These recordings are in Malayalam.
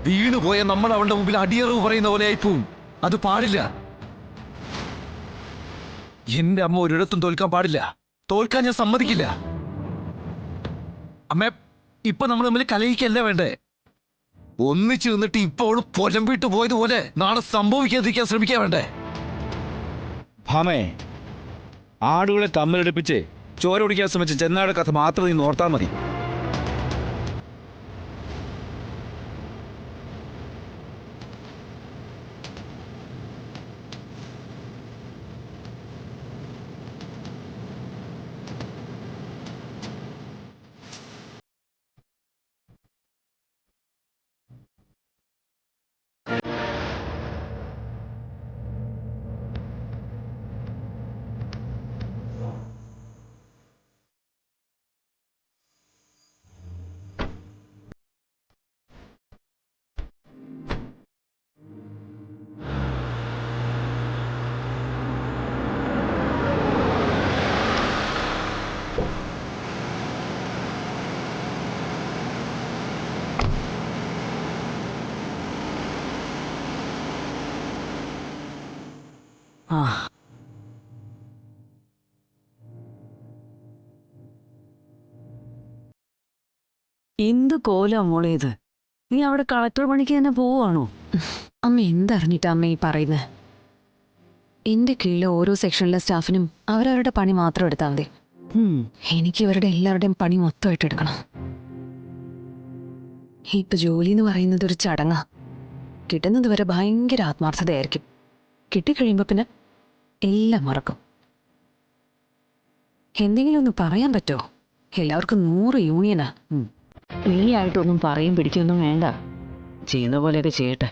വീണുപോയ നമ്മൾ അവളുടെ മുമ്പിൽ അടിയറവ് പറയുന്ന പോലെ ആയിപ്പോവും. അത് പാടില്ല. എന്റെ അമ്മ ഒരിടത്തും തോൽക്കാൻ പാടില്ല. തോൽക്കാൻ ഞാൻ സമ്മതിക്കില്ല. അമ്മ, ഇപ്പൊ നമ്മൾ തമ്മിൽ കലഹിക്കല്ല വേണ്ടേ. ഒന്നിച്ചു നിന്നിട്ട് ഇപ്പൊ അവള് പൊലമ്പിട്ട് പോയതുപോലെ നാളെ സംഭവിക്കാതിരിക്കാൻ ശ്രമിക്കാൻ വേണ്ടേ. ഭാമേ, ആടുകളെ തമ്മിലെടുപ്പിച്ച് ചോര കുടിക്കാൻ ശ്രമിച്ച ചെന്നാട് കഥ മാത്രം നീ ഓർത്താൽ മതി. എന്ത് കോലാ മോളെ ഇത്? നീ അവിടെ കളക്ടർ പണിക്ക് തന്നെ പോവാണോ? അമ്മ എന്തറിഞ്ഞിട്ടാ അമ്മ ഈ പറയുന്നത്? എൻ്റെ കീഴിലെ ഓരോ സെക്ഷനിലെ സ്റ്റാഫിനും അവരവരുടെ പണി മാത്രം എടുത്താൽ മതി. എനിക്ക് ഇവരുടെ എല്ലാവരുടെയും പണി മൊത്തമായിട്ട് എടുക്കണം. ഇപ്പൊ ജോലി എന്ന് പറയുന്നത് ഒരു ചടങ്ങാ. കിട്ടുന്നത് വരെ ഭയങ്കര ആത്മാർത്ഥതയായിരിക്കും. കിട്ടിക്കഴിയുമ്പോൾ പിന്നെ എല്ലാം മറക്കും. എന്തെങ്കിലും ഒന്ന് പറയാൻ പറ്റുമോ? എല്ലാവർക്കും 100 യൂണിയനാ. നീ ആയിട്ടൊന്നും പറയും പിടിക്കൊന്നും വേണ്ട. ചെയ്യുന്ന പോലെയൊക്കെ ചെയ്യട്ടെ.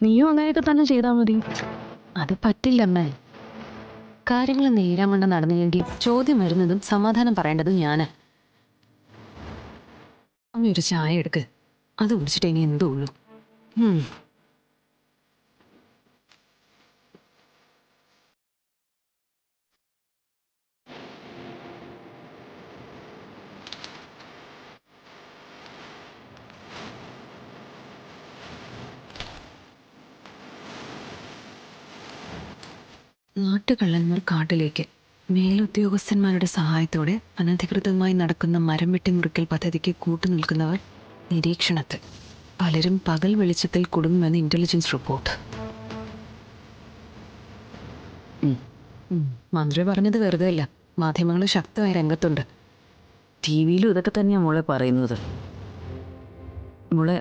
നീയും അങ്ങനെയൊക്കെ തന്നെ ചെയ്താൽ മതി. അത് പറ്റില്ലമ്മേ. കാര്യങ്ങൾ നേരാൻ വേണ്ട നടന്നില്ലെങ്കിൽ ചോദ്യം വരുന്നതും സമാധാനം പറയേണ്ടതും ഞാന്. അമ്മ ഒരു ചായ എടുക്ക്. അത് കുടിച്ചിട്ട് ഇനി എന്തോ ഉള്ളൂ. നാട്ടുകള്ളന്മാർ കാട്ടിലേക്ക് മേലുദ്യോഗസ്ഥന്മാരുടെ സഹായത്തോടെ അനധികൃതമായി നടക്കുന്ന മരം വെട്ടിമുറിക്കൽ പദ്ധതിക്ക് കൂട്ടുനിൽക്കുന്നവർ നിരീക്ഷണത്തിൽ. പലരും പകൽ വെളിച്ചത്തിൽ കുടുങ്ങുമെന്ന് ഇന്റലിജൻസ് റിപ്പോർട്ട്. മന്ത്രി പറഞ്ഞത് വെറുതെ അല്ല. മാധ്യമങ്ങൾ ശക്തമായ രംഗത്തുണ്ട്. TV-യിലും ഇതൊക്കെ തന്നെയാണ് മോളെ പറയുന്നത്. മോളെ,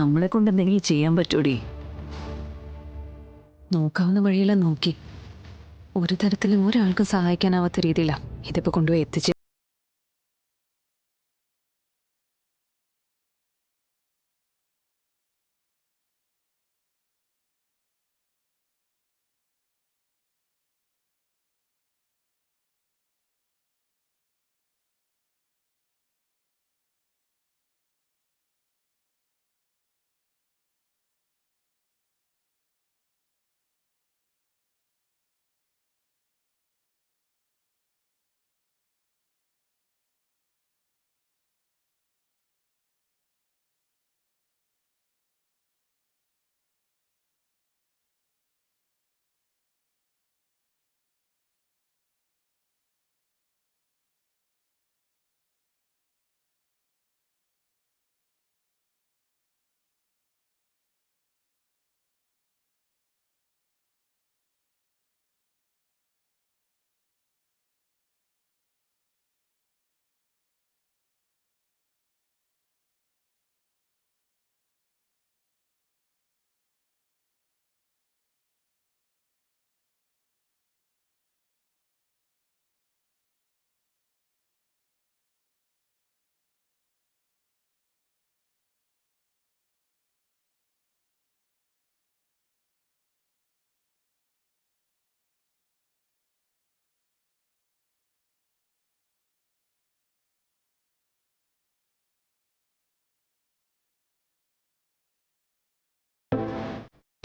നമ്മളെ കൊണ്ട് എന്തെങ്കിലും ചെയ്യാൻ പറ്റൂടി? നോക്കാവുന്ന വഴിയെല്ലാം നോക്കി. ഒരു തരത്തിലും ഒരാൾക്കും സഹായിക്കാനാവാത്ത രീതിയിലാണ് ഇതിപ്പോ കൊണ്ടുപോയി എത്തിച്ച്.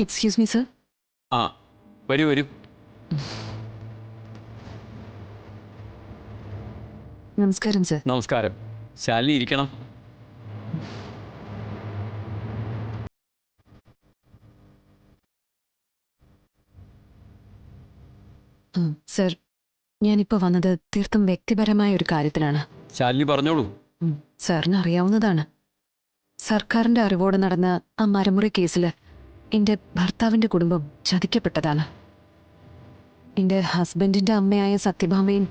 Excuse me sir. വരൂ വരൂ. നമസ്കാരം സർ. നമസ്കാരം. ശാലിനി ഇരിക്കണം. സർ, ഞാനിപ്പോൾ വന്നത് തീർത്തും വ്യക്തിപരമായ ഒരു കാര്യത്തിലാണ്. ശാലിനി പറഞ്ഞോളൂ. സാറിന് അറിയാവുന്നതാണ്, സർക്കാരിന്റെ അറിവോടെ നടന്ന ആ മരമുറി കേസിൽ എൻ്റെ ഭർത്താവിൻ്റെ കുടുംബം ചതിക്കപ്പെട്ടതാണ്. എൻ്റെ ഹസ്ബൻഡിൻ്റെ അമ്മയായ സത്യഭാമയും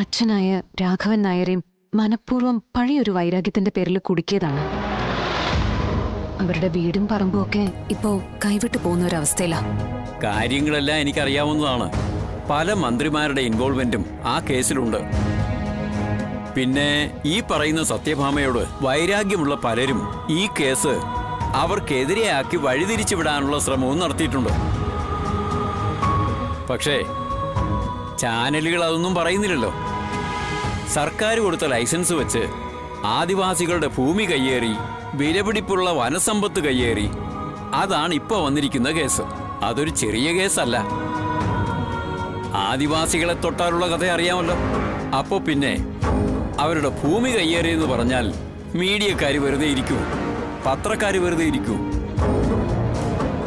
അച്ഛനായ രാഘവൻ നായരെയും മനഃപൂർവ്വം പഴയൊരു വൈരാഗ്യത്തിന്റെ പേരിൽ കുടുക്കിയതാണ്. അവരുടെ വീടും പറമ്പും ഒക്കെ ഇപ്പോ കൈവിട്ടു പോകുന്ന ഒരവസ്ഥയിലാണ്. കാര്യങ്ങളെല്ലാം എനിക്കറിയാവുന്നതാണ്. പല മന്ത്രിമാരുടെ ഇൻവോൾവ്മെന്റും ആ കേസിലുണ്ട്. പിന്നെ ഈ പറയുന്ന സത്യഭാമയോട് വൈരാഗ്യമുള്ള പലരും ഈ കേസ് അവർക്കെതിരെയാക്കി വഴിതിരിച്ചു വിടാനുള്ള ശ്രമവും നടത്തിയിട്ടുണ്ട്. പക്ഷേ ചാനലുകൾ അതൊന്നും പറയുന്നില്ലല്ലോ. സർക്കാർ കൊടുത്ത ലൈസൻസ് വെച്ച് ആദിവാസികളുടെ ഭൂമി കയ്യേറി, വിലപിടിപ്പുള്ള വനസമ്പത്ത് കയ്യേറി, അതാണ് ഇപ്പോൾ വന്നിരിക്കുന്ന കേസ്. അതൊരു ചെറിയ കേസല്ല. ആദിവാസികളെ തൊട്ടാലുള്ള കഥ അറിയാമല്ലോ. അപ്പോൾ പിന്നെ അവരുടെ ഭൂമി കയ്യേറിയെന്ന് പറഞ്ഞാൽ മീഡിയക്കാർ വെറുതെ ഇരിക്കൂ? പത്രക്കാർ വെറുതെ ഇരിക്കൂ?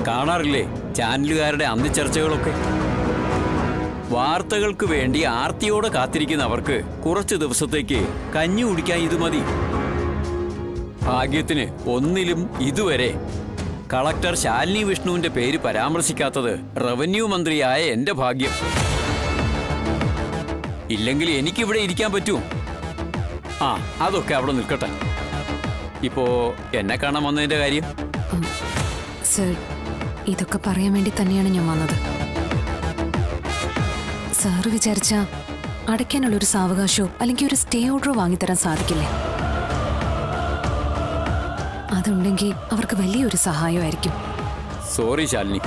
കാണാറില്ലേ ചാനലുകാരുടെ അന്തിച്ചർച്ചകളൊക്കെ? വാർത്തകൾക്ക് വേണ്ടി ആർത്തിയോടെ കാത്തിരിക്കുന്നവർക്ക് കുറച്ച് ദിവസത്തേക്ക് കഞ്ഞി കുടിക്കാൻ ഇത് മതി. ഭാഗ്യത്തിന് ഒന്നിലും ഇതുവരെ കളക്ടർ ശാലിനി വിഷ്ണുവിന്റെ പേര് പരാമർശിക്കാത്തത് റവന്യൂ മന്ത്രിയായ എന്റെ ഭാഗ്യം. ഇല്ലെങ്കിൽ എനിക്കിവിടെ ഇരിക്കാൻ പറ്റൂ? അതൊക്കെ അവിടെ നിൽക്കട്ടെ. ഇപ്പോ എന്നെ കാണാൻ വന്നതിന്റെ കാര്യം? സർ, ഇതൊക്കെ പറയാൻ വേണ്ടി തന്നെയാണ് ഞാൻ വന്നത്. സാറ് വിചാരിച്ച അടയ്ക്കാനുള്ളൊരു സാവകാശമോ അല്ലെങ്കിൽ ഒരു സ്റ്റേ ഓർഡറോ വാങ്ങിത്തരാൻ സാധിക്കില്ലേ? അതുണ്ടെങ്കിൽ അവർക്ക് വലിയൊരു സഹായമായിരിക്കും. സോറി ശാലിനി,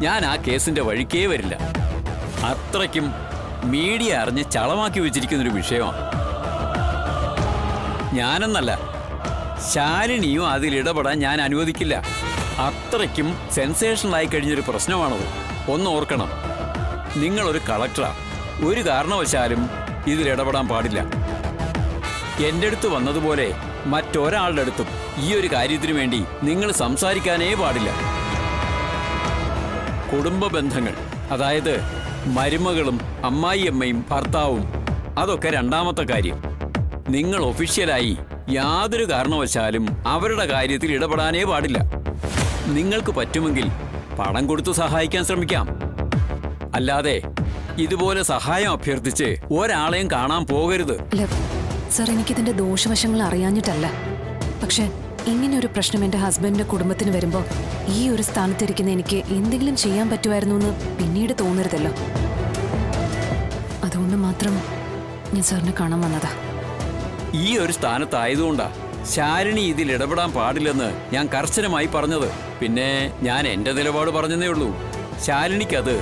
ഞാൻ ആ കേസിന്റെ വഴിക്കേ വരില്ല. അത്രയ്ക്കും മീഡിയ അറിഞ്ഞ് ചളമാക്കി വെച്ചിരിക്കുന്നൊരു വിഷയമാണ്. ഞാനെന്നല്ല, ശാലിനിയും അതിലിടപെടാൻ ഞാൻ അനുവദിക്കില്ല. അത്രയ്ക്കും സെൻസേഷണലായി കഴിഞ്ഞൊരു പ്രശ്നമാണത്. ഒന്ന് ഓർക്കണം, നിങ്ങളൊരു കളക്ടറാ. ഒരു കാരണവശാലും ഇതിലിടപെടാൻ പാടില്ല. എൻ്റെ അടുത്ത് വന്നതുപോലെ മറ്റൊരാളുടെ അടുത്തും ഈ ഒരു കാര്യത്തിനു വേണ്ടി നിങ്ങൾ സംസാരിക്കാനേ പാടില്ല. കുടുംബ ബന്ധങ്ങൾ, അതായത് മരുമകളും അമ്മായിയമ്മയും ഭർത്താവും, അതൊക്കെ രണ്ടാമത്തെ കാര്യം. നിങ്ങൾ ഒഫീഷ്യലായി യാതൊരു കാരണവശാലും അവരുടെ കാര്യത്തിൽ ഇടപെടാനേ പാടില്ല. നിങ്ങൾക്ക് പറ്റുമെങ്കിൽ പണം കൊടുത്ത് സഹായിക്കാൻ ശ്രമിക്കാം. അല്ലാതെ ഇതുപോലെ സഹായം അഭ്യർത്ഥിച്ച് ഒരാളെയും കാണാൻ പോകരുത്. സർ, എനിക്കിതിന്റെ ദോഷവശങ്ങൾ അറിയാഞ്ഞിട്ടല്ല. പക്ഷെ ഇങ്ങനെ ഒരു പ്രശ്നം എൻ്റെ ഹസ്ബൻഡിന്റെ കുടുംബത്തിന് വരുമ്പോൾ ഈ ഒരു സ്ഥാനത്തിരിക്കുന്ന എനിക്ക് എന്തെങ്കിലും ചെയ്യാൻ പറ്റുമായിരുന്നു എന്ന് പിന്നീട് തോന്നരുതല്ലോ. അതുകൊണ്ട് മാത്രം ഞാൻ സാറിനെ കാണാൻ വന്നതാ. ഈ ഒരു സ്ഥാനത്തായതുകൊണ്ടാ ശാലിനി ഇതിൽ ഇടപെടാൻ പാടില്ലെന്ന് ഞാൻ കർശനമായി പറഞ്ഞത്. പിന്നെ ഞാൻ എൻ്റെ നിലപാട് പറഞ്ഞതേ ഉള്ളൂ. ശാലിനിക്കത്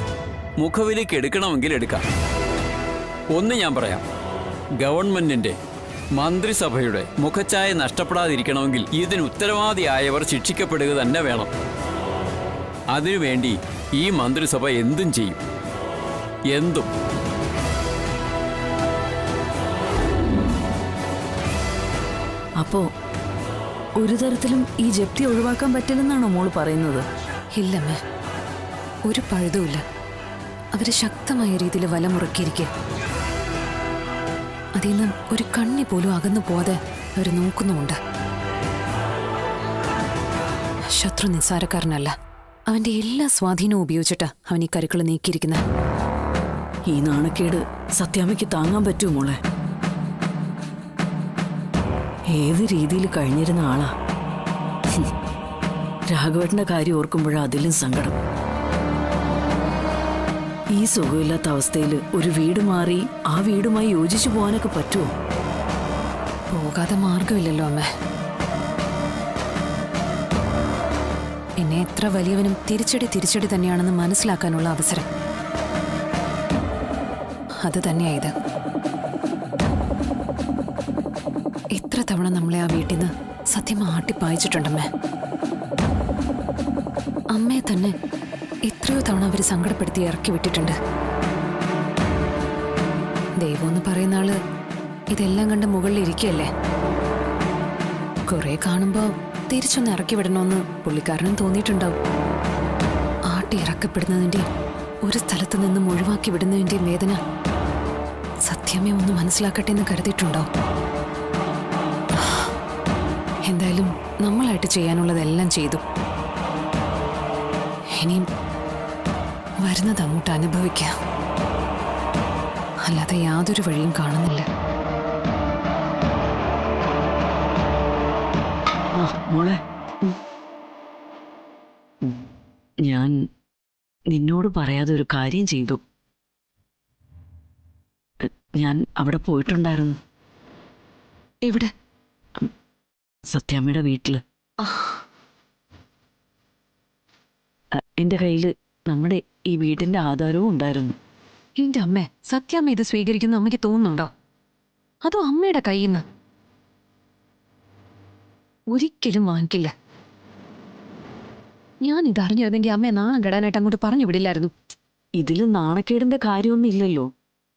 മുഖവിലേക്ക് എടുക്കണമെങ്കിൽ എടുക്കാം. ഒന്ന് ഞാൻ പറയാം, ഗവൺമെന്റിന്റെ മന്ത്രിസഭയുടെ മുഖച്ഛായ നഷ്ടപ്പെടാതിരിക്കണമെങ്കിൽ ഇതിന് ഉത്തരവാദിയായവർ ശിക്ഷിക്കപ്പെടുക തന്നെ വേണം. അതിനുവേണ്ടി ഈ മന്ത്രിസഭ എന്തും ചെയ്യും, എന്തും. അപ്പോ ഒരു തരത്തിലും ഈ ജപ്തി ഒഴിവാക്കാൻ പറ്റില്ലെന്നാണോ മോള് പറയുന്നത്? ഇല്ലമ്മേ, ഒരു പഴുതുമില്ല. അവര് ശക്തമായ രീതിയിൽ വല മുറുക്കിയിരിക്കുക. അതിൽ നിന്ന് ഒരു കണ്ണി പോലും അകന്നു പോവാതെ അവർ നോക്കുന്നുമുണ്ട്. ശത്രു നിസ്സാരക്കാരനല്ല. അവന്റെ എല്ലാ സ്വാധീനവും ഉപയോഗിച്ചിട്ട് അവൻ ഈ കരുക്കൾ നീക്കിയിരിക്കുന്നത്. ഈ നാണക്കേട് സത്യാമ്മയ്ക്ക് താങ്ങാൻ പറ്റുമോ മോളെ? ഏത് രീതിയിൽ കഴിഞ്ഞിരുന്ന ആളാ. രാഘവേട്ടന്റെ കാര്യം ഓർക്കുമ്പോഴാ അതിലും സങ്കടം. ഈ സുഖമില്ലാത്ത അവസ്ഥയിൽ ഒരു വീട് മാറി ആ വീടുമായി യോജിച്ചു പോകാനൊക്കെ പറ്റുമോ? പോകാതെ മാർഗമില്ലല്ലോ അമ്മ. എന്നെ എത്ര വലിയവനും തിരിച്ചടി തന്നെയാണെന്ന് മനസ്സിലാക്കാനുള്ള അവസരം അത് തന്നെയായത്. എത്ര തവണ നമ്മളെ ആ വീട്ടിൽ നിന്ന് സത്യം ആട്ടിപ്പായിച്ചിട്ടുണ്ടമ്മേ. അമ്മയെ തന്നെ എത്രയോ തവണ അവർ സങ്കടപ്പെടുത്തി ഇറക്കി വിട്ടിട്ടുണ്ട്. ദൈവം എന്ന് പറയുന്ന ആള് ഇതെല്ലാം കണ്ട് മുകളിൽ ഇരിക്കുകയല്ലേ. കുറെ കാണുമ്പോ തിരിച്ചൊന്ന് ഇറക്കി വിടണമെന്ന് പുള്ളിക്കാരനും തോന്നിയിട്ടുണ്ടാവും. ആട്ടി ഇറക്കപ്പെടുന്നതിന്റെ ഒരു സ്ഥലത്ത് നിന്നും ഒഴിവാക്കി വിടുന്നതിന്റെ വേദന സത്യമേ ഒന്ന് മനസ്സിലാക്കട്ടെ എന്ന് കരുതിയിട്ടുണ്ടോ? എന്തായാലും നമ്മളായിട്ട് ചെയ്യാനുള്ളതെല്ലാം ചെയ്തു. ഇനിയും വരുന്നത് അങ്ങോട്ട് അനുഭവിക്കാം, അല്ലാതെ യാതൊരു വഴിയും കാണുന്നില്ല. ആ മോളെ, ഞാൻ നിന്നോട് പറയാതെ ഒരു കാര്യം ചെയ്തു. ഞാൻ അവിടെ പോയിട്ടുണ്ടായിരുന്നു. എവിടെ? സത്യാമ്മയുടെ വീട്ടില്. എൻ്റെ കയ്യിൽ നമ്മുടെ ഈ വീടിന്റെ ആധാരവും ഉണ്ടായിരുന്നു. എന്റെ അമ്മേ, സത്യാമ്മ ഇത് സ്വീകരിക്കുന്ന അമ്മയ്ക്ക് തോന്നുന്നുണ്ടോ? അതോ അമ്മയുടെ കയ്യിൽ നിന്ന്? ഒരിക്കലും വാങ്ങിക്കില്ല. ഞാൻ ഇതറിഞ്ഞിരുന്നെങ്കിൽ അമ്മയെ നാണം കെടാനായിട്ട് അങ്ങോട്ട് പറഞ്ഞു വിടില്ലായിരുന്നു. ഇതിൽ നാണക്കേടിന്റെ കാര്യമൊന്നും ഇല്ലല്ലോ.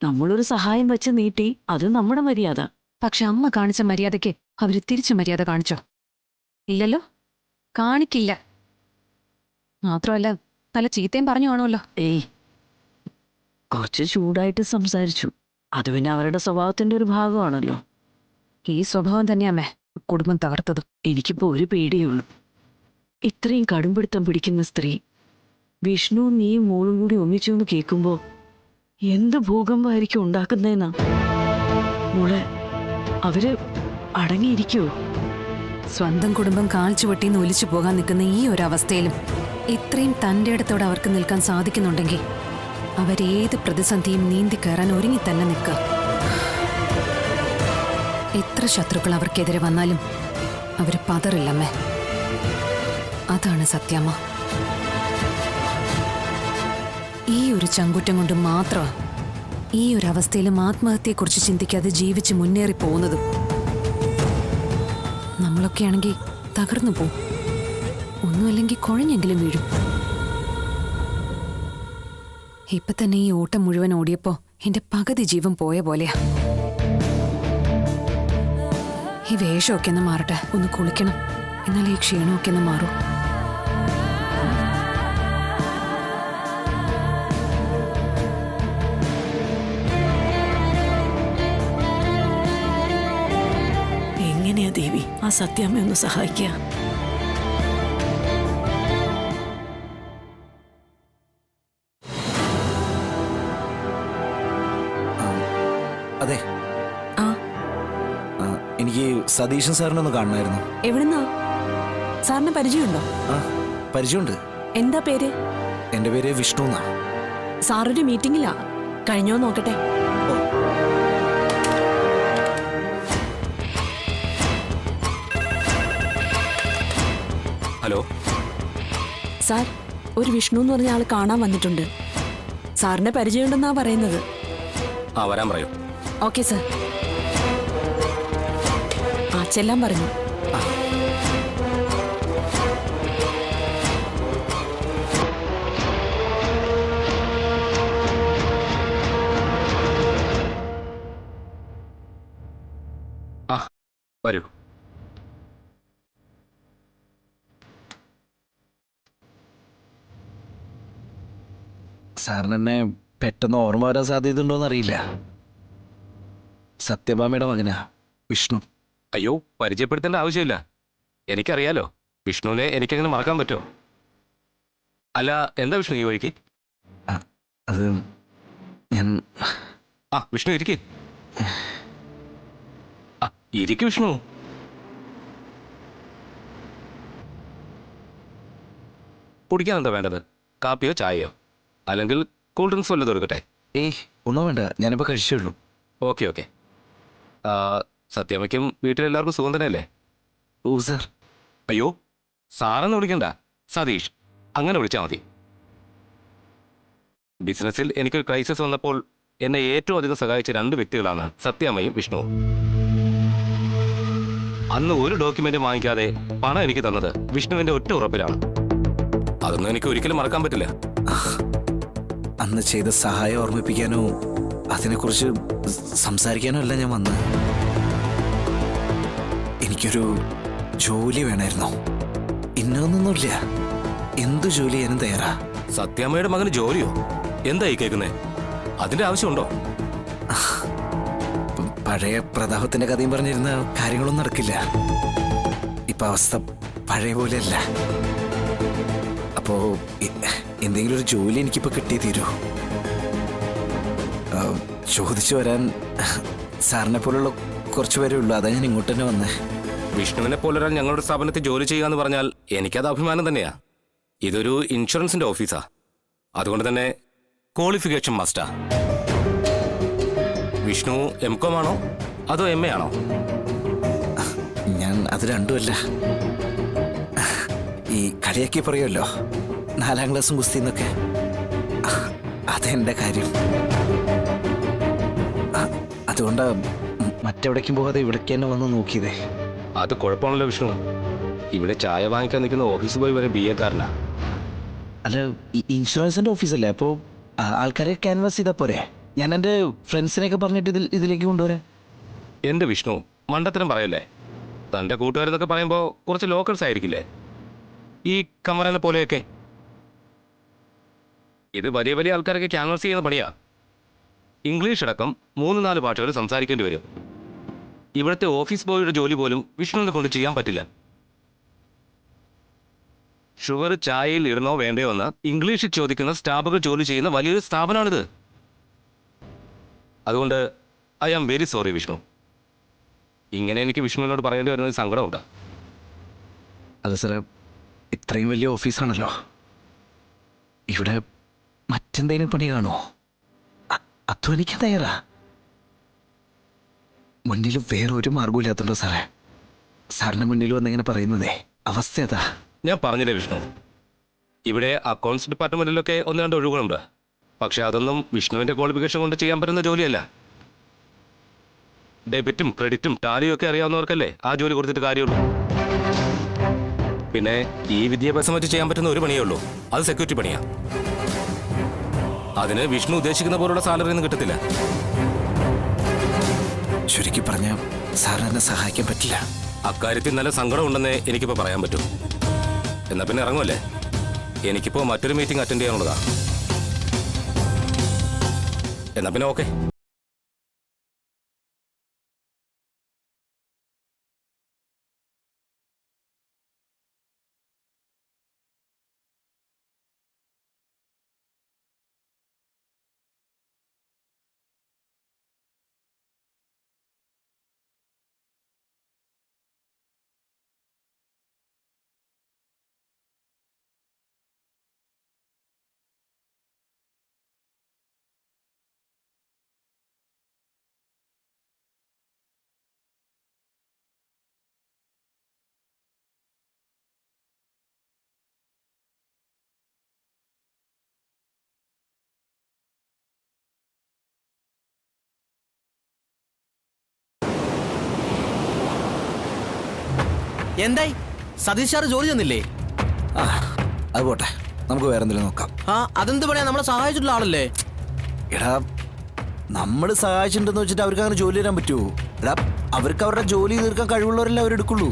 നമ്മളൊരു സഹായം വെച്ച് നീട്ടി, അത് നമ്മുടെ മര്യാദ. പക്ഷെ അമ്മ കാണിച്ച മര്യാദയ്ക്ക് അവര് തിരിച്ചു മര്യാദ കാണിച്ചോ? ഇല്ലല്ലോ, കാണിക്കില്ല. മാത്രമല്ല നല്ല ചീത്തയും പറഞ്ഞു കാണുമല്ലോ. ഏയ്, കുറച്ച് ചൂടായിട്ട് സംസാരിച്ചു. അത് പിന്നെ അവരുടെ സ്വഭാവത്തിന്റെ ഒരു ഭാഗമാണല്ലോ. ഈ സ്വഭാവം തന്നെയാമ്മേ കുടുംബം തകർത്തത്. എനിക്കിപ്പോ ഒരു പേടിയുള്ളൂ. ഇത്രയും കടുംപിടുത്തം പിടിക്കുന്ന സ്ത്രീ വിഷ്ണു നീയും മോളും കൂടി ഒന്നിച്ചു എന്ന് കേൾക്കുമ്പോ എന്ത് ഭൂകമ്പമായിരിക്കും ഉണ്ടാക്കുന്നതെന്നാ. മോളെ, അവര് അടങ്ങിയിരിക്കുവോ? സ്വന്തം കുടുംബം കാൽച്ചുവട്ടിന്ന് ഒലിച്ചു പോകാൻ നിൽക്കുന്ന ഈ ഒരു അവസ്ഥയിലും ഇത്രയും തൻ്റെ ഇടത്തോടെ അവർക്ക് നിൽക്കാൻ സാധിക്കുന്നുണ്ടെങ്കിൽ അവരേത് പ്രതിസന്ധിയും നീന്തി കയറാൻ ഒരുങ്ങി തന്നെ നിൽക്കുക. എത്ര ശത്രുക്കൾ അവർക്കെതിരെ വന്നാലും അവർ പതറില്ലമ്മേ. അതാണ് സത്യാമ്മ. ഈ ഒരു ചങ്കുറ്റം കൊണ്ട് മാത്രം ഈ ഒരു അവസ്ഥയിലും ആത്മഹത്യയെക്കുറിച്ച് ചിന്തിക്കാതെ ജീവിച്ച് മുന്നേറി പോകുന്നതും. നമ്മളൊക്കെയാണെങ്കിൽ തകർന്നു പോവും, ഒന്നുമല്ലെങ്കിൽ കുഴഞ്ഞെങ്കിലും വീഴും. ഇപ്പൊ തന്നെ ഈ ഓട്ടം മുഴുവൻ ഓടിയപ്പോ എന്റെ പകുതി ജീവൻ പോയ പോലെയാ. ഈ വേഷമൊക്കെ ഒന്ന് മാറട്ടെ, ഒന്ന് കുളിക്കണം, എന്നാലേ ഈ ക്ഷീണമൊക്കെ ഒന്ന് മാറൂ. എങ്ങനെയാ ദേവി ആ സത്യാമ്മ ഒന്ന് സഹായിക്കുക? അതെ, ആ എനിക്ക് സതീശൻ സാറിനൊന്ന് കാണണമായിരുന്നു. എവിടുന്നാ? സാറിന് പരിചയമുണ്ടോ? ആ, പരിചയമുണ്ട്. എന്താ പേര്? എൻ്റെ പേര് വിഷ്ണു എന്നാ. സാറൊരു മീറ്റിംഗിലാ, കഴിഞ്ഞോ നോക്കട്ടെ. ഹലോ സാർ, ഒരു വിഷ്ണു എന്ന് പറഞ്ഞ ആൾ കാണാൻ വന്നിട്ടുണ്ട്. സാറിന്റെ പരിചയമുണ്ടെന്നാ പറയുന്നത്. ആ, വരാൻ പറയൂ. Okay sir. ആ, ചെല്ലാൻ പറഞ്ഞു. ആ, വരൂ. സാറിന് എന്നെ പെട്ടെന്ന് ഓർമ്മ വരാൻ സാധ്യതയുണ്ടോന്ന് അറിയില്ല. സത്യഭാമയുടെ മകനാ വിഷ്ണു. അയ്യോ, പരിചയപ്പെടുത്തേണ്ട ആവശ്യമില്ല. എനിക്കറിയാലോ. വിഷ്ണുവിനെ എനിക്കെങ്ങനെ മറക്കാൻ പറ്റുമോ? അല്ല, എന്താ വിഷ്ണു ഈ വഴിക്ക്? അത് ഞാൻ... ആ, വിഷ്ണു ഇരിക്ക്. ആ, ഇരിക്ക് വിഷ്ണു. കുടിക്കാൻ എന്താ വേണ്ടത്? കാപ്പിയോ ചായയോ? അല്ലെങ്കിൽ കൂൾ ഡ്രിങ്ക്സ് വല്ലതും എടുക്കട്ടെ? ഏയ്, ഒന്നും വേണ്ട, ഞാനിപ്പോൾ കഴിച്ചുള്ളൂ. Okay okay. സത്യമയ്ക്കും വീട്ടിലെല്ലാവർക്കും സുഖം തന്നെയല്ലേ? ഓ സാർ. അയ്യോ, സാറെന്ന് വിളിക്കണ്ട, സതീഷ് അങ്ങനെ വിളിച്ചാൽ മതി. ബിസിനസ്സിൽ എനിക്കൊരു ക്രൈസിസ് വന്നപ്പോൾ എന്നെ ഏറ്റവും അധികം സഹായിച്ച 2 വ്യക്തികളാണ് സത്യാമ്മയും വിഷ്ണുവും. അന്ന് ഒരു ഡോക്യുമെന്റ് വാങ്ങിക്കാതെ പണം എനിക്ക് തന്നത് വിഷ്ണുവിന്റെ ഒറ്റ ഉറപ്പിലാണ്. അതൊന്നും എനിക്ക് ഒരിക്കലും മറക്കാൻ പറ്റില്ല. അന്ന് ചെയ്ത സഹായം ഓർമ്മിപ്പിക്കാനോ അതിനെക്കുറിച്ച് സംസാരിക്കാനോ അല്ല ഞാൻ വന്നത്. എനിക്കൊരു ജോലി വേണമായിരുന്നു. ഇന്നൊന്നുമില്ല, എന്ത് ജോലി ചെയ്യാനും തയ്യാറാ. സത്യാമ്മയുടെ മകന് ജോലിയോ? എന്തായി കേൾക്കുന്നേ? അതിന്റെ ആവശ്യമുണ്ടോ? പഴയ പ്രതാപത്തിന്റെ കഥയും പറഞ്ഞിരുന്ന കാര്യങ്ങളൊന്നും നടക്കില്ല. ഇപ്പൊ അവസ്ഥ പഴയ പോലെയല്ല. അപ്പോ എന്തെങ്കിലും ഒരു ജോലി എനിക്കിപ്പോ കിട്ടിയേ തീരൂ. ചോദിച്ചു വരാൻ സാറിനെ പോലുള്ള കുറച്ച് പേരേ ഉള്ളൂ. അതാ ഞാൻ ഇങ്ങോട്ട് തന്നെ വന്നേ. വിഷ്ണുവിനെ പോലൊരാൾ ഞങ്ങളുടെ സ്ഥാപനത്തിൽ ജോലി ചെയ്യുക എന്ന് പറഞ്ഞാൽ എനിക്കത് അഭിമാനം തന്നെയാ. ഇതൊരു ഇൻഷുറൻസിന്റെ ഓഫീസാ. അതുകൊണ്ട് തന്നെ ക്വാളിഫിക്കേഷൻ മസ്റ്റാ. വിഷ്ണു M.Com ആണോ അതോ MA ആണോ? ഞാൻ അത് രണ്ടുമല്ല. ഈ കളിയാക്കി പറയുമല്ലോ 4ാം ക്ലാസ്സും കുസ്തിന്നൊക്കെ, അതെന്റെ കാര്യം. അതുകൊണ്ടാ മറ്റെവിടേക്കും പോകാതെ ഇവിടേക്ക് തന്നെ വന്ന് നോക്കിയതേ. അത് കുഴപ്പമാണല്ലോ വിഷ്ണു. ഇവിടെ ചായ വാങ്ങിക്കാൻ നിൽക്കുന്ന ഓഫീസ് ബോയ് വരെ BA കാരനാ. അല്ല, ഇൻഷുറൻസിന്റെ ഓഫീസല്ലേ, അപ്പോൾ ആൾക്കാരെ ക്യാൻവാസ് ചെയ്താൽ പോരെ? ഞാൻ എൻ്റെ ഫ്രണ്ട്സിനെയൊക്കെ പറഞ്ഞിട്ട് ഇതിലേക്ക് കൊണ്ടുവരാം. എന്റെ വിഷ്ണു മണ്ടത്തരം പറയല്ലേ. തന്റെ കൂട്ടുകാരെന്നൊക്കെ പറയുമ്പോൾ കുറച്ച് ലോക്കൽസ് ആയിരിക്കില്ലേ, ഈ കമറനെ പോലെയൊക്കെ. ഇത് വലിയ വലിയ ആൾക്കാരൊക്കെ ക്യാൻവാസ് ചെയ്യുന്ന പണിയാ. ഇംഗ്ലീഷ് അടക്കം 3-4 ഭാഷകൾ സംസാരിക്കേണ്ടി വരും. ഇവിടുത്തെ ഓഫീസ് ബോയുടെ ജോലി പോലും വിഷ്ണുവിനെ കൊണ്ട് ചെയ്യാൻ പറ്റില്ല. ഷുഗർ ചായയിൽ ഇടണോ വേണ്ടയോ എന്ന് ഇംഗ്ലീഷിൽ ചോദിക്കുന്ന സ്റ്റാഫുകൾ ജോലി ചെയ്യുന്ന വലിയൊരു സ്ഥാപനമാണിത്. അതുകൊണ്ട് I am very sorry Vishnu. ഇങ്ങനെ എനിക്ക് വിഷ്ണുവിനോട് പറയേണ്ടി വരുന്നത് സങ്കടമുണ്ട്. അതെ സാറേ, ഇത്രയും വലിയ ഓഫീസാണല്ലോ. ഇവിടെ മറ്റെന്തെങ്കിലും പണി കാണോ? അധ്വാനിക്കാൻ തയ്യാറാ. മുന്നിൽ വേറെ ഒരു മാർഗവും ഇല്ലാത്തുണ്ടോ സാറേ? സാറിന്റെ മുന്നിൽ വന്നിങ്ങനെ പറയുന്നതേ അവസ്ഥ അതാ. ഞാൻ പറഞ്ഞില്ലേ വിഷ്ണു, ഇവിടെ അക്കൗണ്ട്സ് ഡിപ്പാർട്ട്മെന്റിലൊക്കെ 1-2 ഒഴിവുകളുണ്ട്. പക്ഷെ അതൊന്നും വിഷ്ണുവിന്റെ ക്വാളിഫിക്കേഷൻ കൊണ്ട് ചെയ്യാൻ പറ്റുന്ന ജോലിയല്ല. ഡെബിറ്റും ക്രെഡിറ്റും ടാലിയും ഒക്കെ അറിയാവുന്നവർക്കല്ലേ ആ ജോലി കൊടുത്തിട്ട് കാര്യമുള്ളൂ. പിന്നെ ഈ വിദ്യാഭ്യാസം വെച്ച് ചെയ്യാൻ പറ്റുന്ന ഒരു പണിയേ ഉള്ളൂ, അത് സെക്യൂരിറ്റി പണിയാ. അതിന് വിഷ്ണു ഉദ്ദേശിക്കുന്ന പോലുള്ള സാലറി ഒന്നും കിട്ടത്തില്ല. ചുരുക്കി പറഞ്ഞ സാറിന് എന്നെ സഹായിക്കാൻ പറ്റില്ല. അക്കാര്യത്തിൽ നല്ല സങ്കടം ഉണ്ടെന്നേ എനിക്കിപ്പോൾ പറയാൻ പറ്റും. എന്നാ പിന്നെ ഇറങ്ങുമല്ലേ? എനിക്കിപ്പോൾ മറ്റൊരു മീറ്റിംഗ് അറ്റൻഡ് ചെയ്യാനുള്ളതാ. എന്നാ പിന്നെ ഓക്കെ. എന്തായി? സതീഷ് സാറ് ജോലി തന്നില്ലേ? അത് പോട്ടെ, നമുക്ക് വേറെ എന്തെങ്കിലും നോക്കാം. അതെന്ത് പറയാ, നമ്മളെ സഹായിച്ചിട്ടുള്ള ആളല്ലേ? എടാ, നമ്മൾ സഹായിച്ചിട്ടുണ്ടെന്ന് വെച്ചിട്ട് അവർക്ക് അങ്ങനെ ജോലി തരാൻ പറ്റുമോ? എടാ, അവർക്ക് അവരുടെ ജോലി തീർക്കാൻ കഴിവുള്ളവരല്ലേ അവരെടുക്കുള്ളൂ.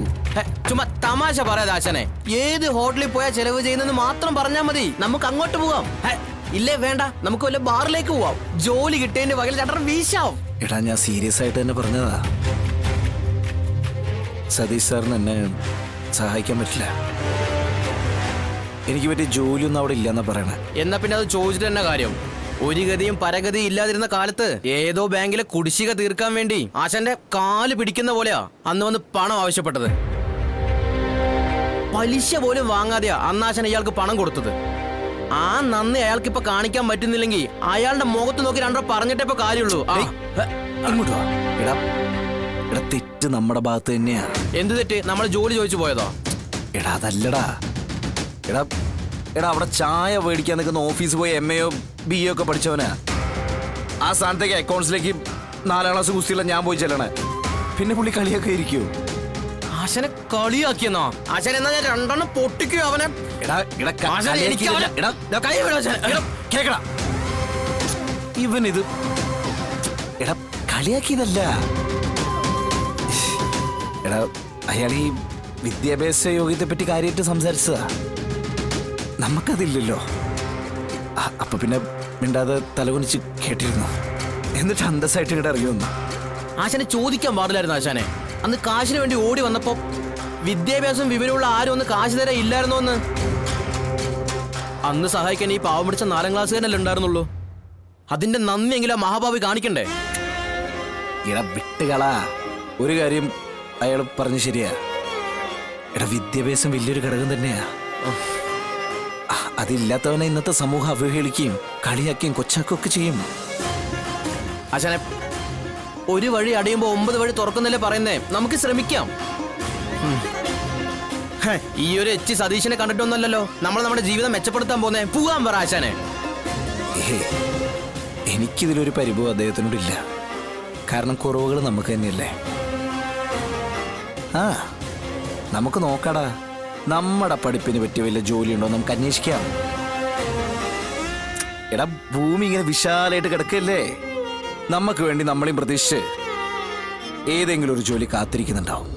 ചുമ്മാ തമാശ പറയാതെ ആശാനെ. ഏത് ഹോട്ടലിൽ പോയാൽ ചെലവ് ചെയ്യുന്നെന്ന് മാത്രം പറഞ്ഞാൽ മതി, നമുക്ക് അങ്ങോട്ട് പോവാം. ഇല്ലേ വേണ്ട, നമുക്ക് വല്ല ബാറിലേക്ക് പോവാം. ജോലി കിട്ടിയതിന്റെ വകയിൽ ചേട്ടൻ വീശാവും. എടാ, ഞാൻ സീരിയസ് ആയിട്ട് തന്നെ പറഞ്ഞതാ. സതീഷ് സാറിന് എന്നെ സഹായിക്കാൻ പറ്റില്ല. എനിക്ക് പറ്റിയ ജോലിയൊന്നും അവിടെ ഇല്ലെന്നാ പറയണേ. എന്നാ പിന്നെ അത് ചോദിച്ചിട്ട് തന്നെ കാര്യം. ഒരു ഗതിയും പരഗതിയും ഇല്ലാതിരുന്ന കാലത്ത് ഏതോ ബാങ്കിലെ കുടിശ്ശിക തീർക്കാൻ വേണ്ടി ആശാന്റെ കാല് പിടിക്കുന്ന പോലെയാ അന്ന് വന്ന് പണം ആവശ്യപ്പെട്ടത്. പലിശ പോലും വാങ്ങാതെയാ അന്ന് ആശാൻ ഇയാൾക്ക് പണം കൊടുത്തത്. ആ നന്ദി അയാൾക്ക് ഇപ്പൊ കാണിക്കാൻ പറ്റുന്നില്ലെങ്കിൽ അയാളുടെ മുഖത്ത് നോക്കി 2 പറഞ്ഞിട്ടേ ഇപ്പൊ കാര്യമുള്ളൂ. ഇങ്ങോട്ട് വാ. എടാ, തെറ്റ് നമ്മുടെ ഭാഗത്ത് തന്നെയാ. എന്ത് തെറ്റ്? നമ്മൾ ജോലി ചോദിച്ചു പോയതോ? എടാ, അതല്ലടാ. എടാ, അവിടെ ചായ മേടിക്കാൻ നിൽക്കുന്ന ഓഫീസ് പോയി MA BA ഒക്കെ പഠിച്ചവനാ. ആ സ്ഥാനത്തേക്ക് അക്കൗണ്ട്സിലേക്ക് 4ാം ക്ലാസ് കുസ്തിയുള്ള ഞാൻ പോയി ചെല്ലണേ. പിന്നെ പുള്ളി കളിയൊക്കെ ഇരിക്കൂ. ആശാനെ കളിയാക്കിയെന്നോ? ആശാൻ എന്നാ ഞാൻ 2 പൊട്ടിക്കോ അവനെ. ഇവൻ ഇത് എടാ കളിയാക്കിയതല്ല. എടാ, അയാൾ ഈ വിദ്യാഭ്യാസ യോഗ്യത്തെ പറ്റി കാര്യമായിട്ട് സംസാരിച്ചതാ. നമുക്കതില്ലല്ലോ. അപ്പൊ പിന്നെ മിണ്ടാതെ തലകുനിച്ച് കേട്ടിരുന്നു. എന്നിട്ട് അന്തസ്സായിട്ട് ഇങ്ങോട്ട് ഇറങ്ങി വന്നു. ആശാനെ ചോദിക്കാൻ പാടില്ലായിരുന്നു ആശാനെ. അന്ന് കാശിന് വേണ്ടി ഓടി വന്നപ്പോ വിദ്യാഭ്യാസം വിവരമുള്ള ആരും ഒന്ന് കാശ് തരാൻ ഇല്ലായിരുന്നോ എന്ന്. അന്ന് സഹായിക്കാൻ ഈ പാവം പിടിച്ച 4ാം ക്ലാസ്സുകാരനല്ലേ ഉണ്ടായിരുന്നുള്ളൂ. അതിന്റെ നന്ദിയെങ്കിലും ആ മഹാഭാവി കാണിക്കണ്ടേ? എടാ വിട്ടുകളാ. ഒരു കാര്യം അയാൾ പറഞ്ഞു ശരിയാ. എടാ വിദ്യാഭ്യാസം വലിയൊരു ഘടകം തന്നെയാ. അതില്ലാത്തവനെ ഇന്നത്തെ സമൂഹം അവഹേളിക്കുകയും കളിയാക്കുകയും കൊച്ചാക്കുകയൊക്കെ ചെയ്യും. ആശാനെ, ഒരു വഴി അടയുമ്പോ 9 വഴി തുറക്കുന്നല്ലേ പറയുന്നേ. നമുക്ക് ശ്രമിക്കാം. ഈ ഒരു എച്ച് സതീശനെ കണ്ടിട്ടൊന്നല്ലോ നമ്മൾ നമ്മുടെ ജീവിതം മെച്ചപ്പെടുത്താൻ പോന്നേ. പോകാൻ പറ ആശാനെ. എനിക്കിതിലൊരു പരിഭവം അദ്ദേഹത്തിനോടില്ല. കാരണം കുറവുകൾ നമുക്ക് തന്നെയല്ലേ. ആ നമുക്ക് നോക്കടാ, നമ്മുടെ പഠിപ്പിന് പറ്റിയ വല്ല ജോലിയുണ്ടോ നമുക്ക് അന്വേഷിക്കാം. എടാ ഭൂമി ഇങ്ങനെ വിശാലമായിട്ട് കിടക്കല്ലേ. നമുക്ക് വേണ്ടി നമ്മളെയും പ്രതീക്ഷിച്ച് ഏതെങ്കിലും ഒരു ജോലി കാത്തിരിക്കുന്നുണ്ടാവും.